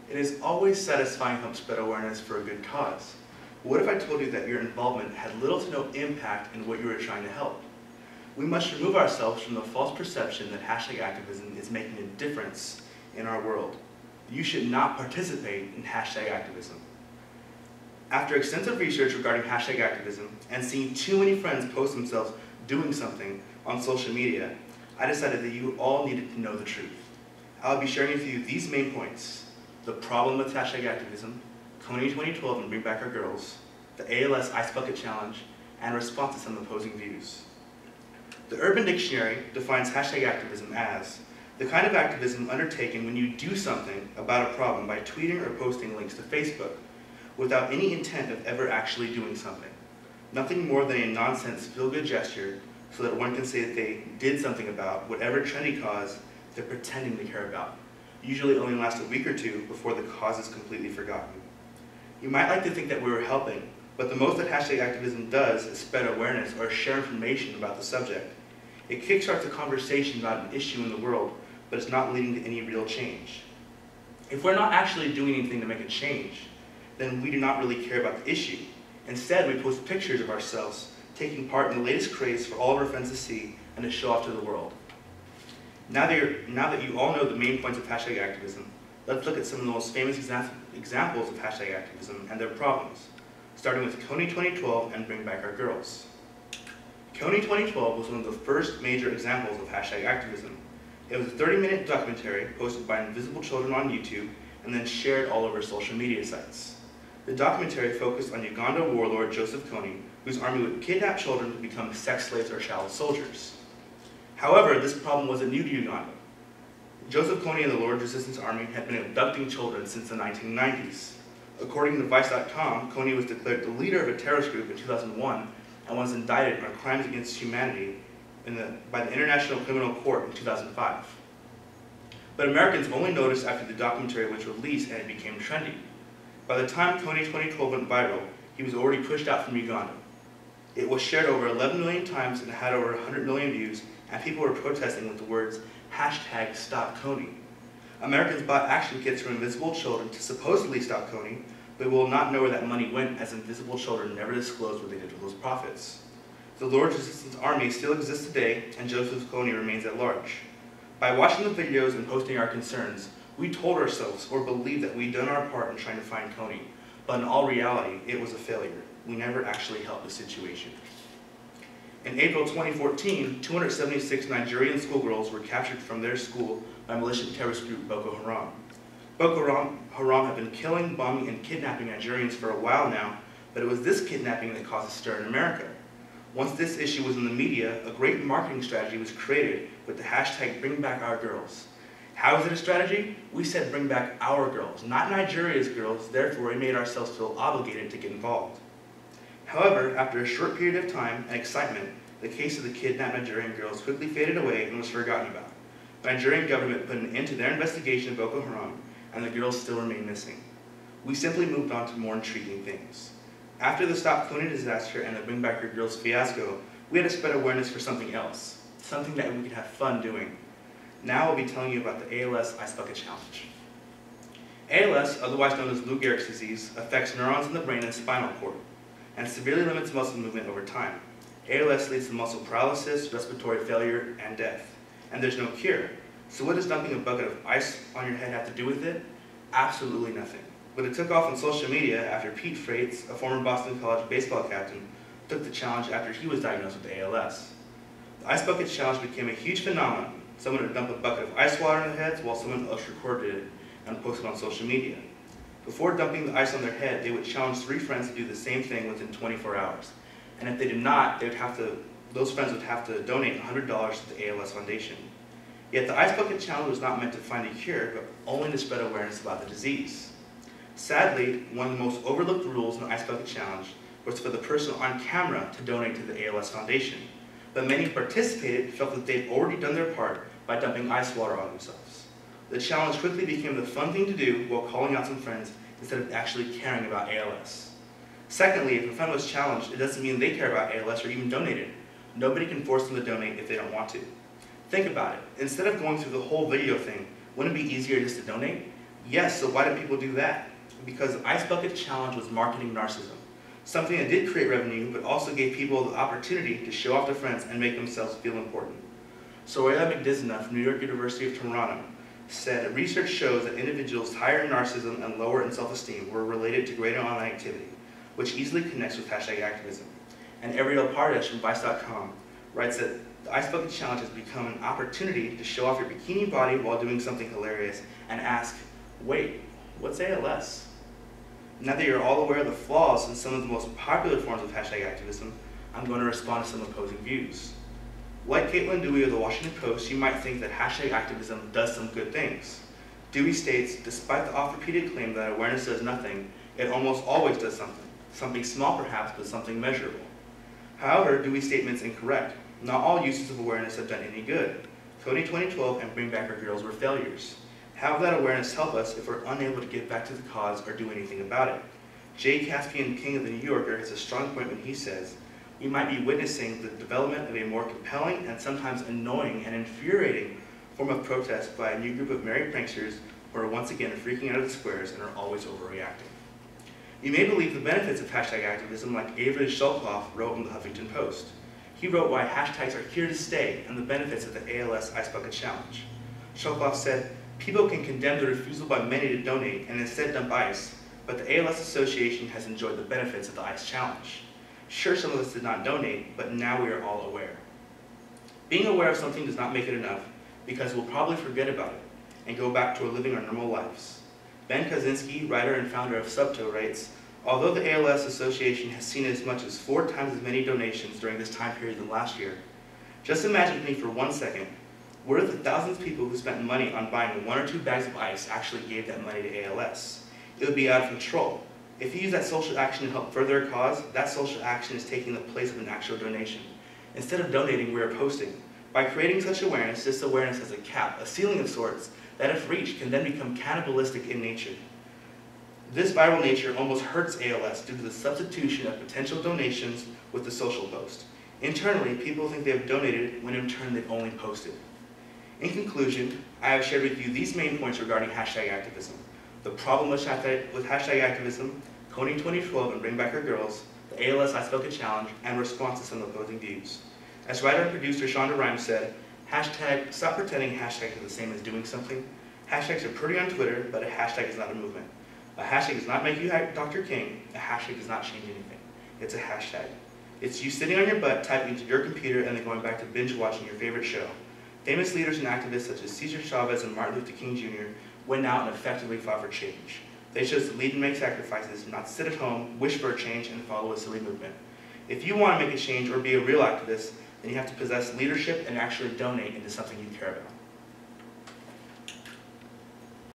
It is always satisfying to help spread awareness for a good cause. What if I told you that your involvement had little to no impact in what you were trying to help? We must remove ourselves from the false perception that hashtag activism is making a difference in our world. You should not participate in hashtag activism. After extensive research regarding hashtag activism and seeing too many friends post themselves doing something on social media, I decided that you all needed to know the truth. I'll be sharing with you these main points: the problem with hashtag activism, Kony 2012 and Bring Back Our Girls, the ALS Ice Bucket Challenge, and response to some opposing views. The Urban Dictionary defines hashtag activism as the kind of activism undertaken when you do something about a problem by tweeting or posting links to Facebook without any intent of ever actually doing something. Nothing more than a nonsense feel-good gesture so that one can say that they did something about whatever trendy cause they're pretending to care about. Usually only lasts a week or two before the cause is completely forgotten. You might like to think that we were helping, but the most that hashtag activism does is spread awareness or share information about the subject. It kickstarts a conversation about an issue in the world, but it's not leading to any real change. If we're not actually doing anything to make a change, then we do not really care about the issue. Instead, we post pictures of ourselves taking part in the latest craze for all of our friends to see and to show off to the world. Now that you all know the main points of hashtag activism, let's look at some of the most famous examples of hashtag activism and their problems, starting with Kony 2012 and Bring Back Our Girls. Kony 2012 was one of the first major examples of hashtag activism. It was a 30-minute documentary posted by Invisible Children on YouTube and then shared all over social media sites. The documentary focused on Uganda warlord Joseph Kony, whose army would kidnap children to become sex slaves or child soldiers. However, this problem wasn't new to Uganda. Joseph Kony and the Lord's Resistance Army had been abducting children since the 1990s. According to Vice.com, Kony was declared the leader of a terrorist group in 2001 and was indicted on crimes against humanity by the International Criminal Court in 2005. But Americans only noticed after the documentary was released and it became trendy. By the time Kony 2012 went viral, he was already pushed out from Uganda. It was shared over 11 million times and had over 100 million views, and people were protesting with the words, #StopKony. Americans bought action kits from Invisible Children to supposedly stop Kony, but we will not know where that money went, as Invisible Children never disclosed what they did with those profits. The Lord's Resistance Army still exists today, and Joseph Kony remains at large. By watching the videos and posting our concerns, we told ourselves or believed that we'd done our part in trying to find Kony, but in all reality, it was a failure. We never actually helped the situation. In April 2014, 276 Nigerian schoolgirls were captured from their school by militant terrorist group Boko Haram. Boko Haram have been killing, bombing, and kidnapping Nigerians for a while now, but it was this kidnapping that caused a stir in America. Once this issue was in the media, a great marketing strategy was created with the hashtag Bring Back Our Girls. How is it a strategy? We said bring back our girls, not Nigeria's girls, therefore we made ourselves feel obligated to get involved. However, after a short period of time and excitement, the case of the kidnapped Nigerian girls quickly faded away and was forgotten about. The Nigerian government put an end to their investigation of Boko Haram, and the girls still remain missing. We simply moved on to more intriguing things. After the Stop Kony disaster and the Bring Back Our Girls fiasco, we had to spread awareness for something else, something that we could have fun doing. Now I'll be telling you about the ALS Ice Bucket Challenge. ALS, otherwise known as Lou Gehrig's disease, affects neurons in the brain and spinal cord, and severely limits muscle movement over time. ALS leads to muscle paralysis, respiratory failure, and death. And there's no cure. So what does dumping a bucket of ice on your head have to do with it? Absolutely nothing. But it took off on social media after Pete Frates, a former Boston College baseball captain, took the challenge after he was diagnosed with ALS. The Ice Bucket Challenge became a huge phenomenon. Someone would dump a bucket of ice water on their heads while someone else recorded it and posted it on social media. Before dumping the ice on their head, they would challenge 3 friends to do the same thing within 24 hours. And if they did not, those friends would have to donate $100 to the ALS Foundation. Yet the Ice Bucket Challenge was not meant to find a cure, but only to spread awareness about the disease. Sadly, one of the most overlooked rules in the Ice Bucket Challenge was for the person on camera to donate to the ALS Foundation. But many who participated felt that they'd already done their part by dumping ice water on themselves. The challenge quickly became the fun thing to do while calling out some friends instead of actually caring about ALS. Secondly, if a friend was challenged, it doesn't mean they care about ALS or even donated. Nobody can force them to donate if they don't want to. Think about it. Instead of going through the whole video thing, wouldn't it be easier just to donate? Yes, so why do people do that? Because the Ice Bucket Challenge was marketing narcissism. Something that did create revenue, but also gave people the opportunity to show off their friends and make themselves feel important. Soraya McDizna from New York University of Toronto said, research shows that individuals higher in narcissism and lower in self-esteem were related to greater online activity, which easily connects with #activism. And Ariel Pardesh from Vice.com writes that the Ice Bucket Challenge has become an opportunity to show off your bikini body while doing something hilarious and ask, wait, what's ALS? Now that you're all aware of the flaws in some of the most popular forms of #activism, I'm going to respond to some opposing views. Like Caitlin Dewey of the Washington Post, you might think that #activism does some good things. Dewey states, despite the oft-repeated claim that awareness does nothing, it almost always does something. Something small perhaps, but something measurable. However, Dewey's statement is incorrect. Not all uses of awareness have done any good. Kony 2012 and Bring Back Our Girls were failures. How will that awareness help us if we're unable to give back to the cause or do anything about it? Jay Caspian King of the New Yorker has a strong point when he says, we might be witnessing the development of a more compelling and sometimes annoying and infuriating form of protest by a new group of merry pranksters who are once again freaking out of the squares and are always overreacting. You may believe the benefits of #activism like Avery Shulkoff wrote in the Huffington Post. He wrote why hashtags are here to stay and the benefits of the ALS Ice Bucket Challenge. Shulkoff said, people can condemn the refusal by many to donate and instead dump ice, but the ALS Association has enjoyed the benefits of the Ice Challenge. Sure, some of us did not donate, but now we are all aware. Being aware of something does not make it enough, because we'll probably forget about it and go back to living our normal lives. Ben Kaczynski, writer and founder of Subto, writes, although the ALS Association has seen as much as 4 times as many donations during this time period than last year, just imagine with me for 1 second, what if the thousands of people who spent money on buying 1 or 2 bags of ice actually gave that money to ALS? It would be out of control. If you use that social action to help further a cause, that social action is taking the place of an actual donation. Instead of donating, we are posting. By creating such awareness, this awareness has a cap, a ceiling of sorts, that if reached can then become cannibalistic in nature. This viral nature almost hurts ALS due to the substitution of potential donations with the social post. Internally, people think they have donated when in turn they've only posted. In conclusion, I have shared with you these main points regarding #activism. The problem with #activism, Kony 2012 and Bring Back Our Girls, the ALS Ice Bucket Challenge, and response to some opposing views. As writer and producer Shonda Rhimes said, stop pretending hashtags are the same as doing something. Hashtags are pretty on Twitter, but a hashtag is not a movement. A hashtag does not make you Dr. King. A hashtag does not change anything. It's a hashtag. It's you sitting on your butt, typing into your computer, and then going back to binge watching your favorite show. Famous leaders and activists such as Cesar Chavez and Martin Luther King Jr. went out and effectively fought for change. They chose to lead and make sacrifices, not to sit at home, wish for a change, and follow a silly movement. If you want to make a change or be a real activist, then you have to possess leadership and actually donate into something you care about.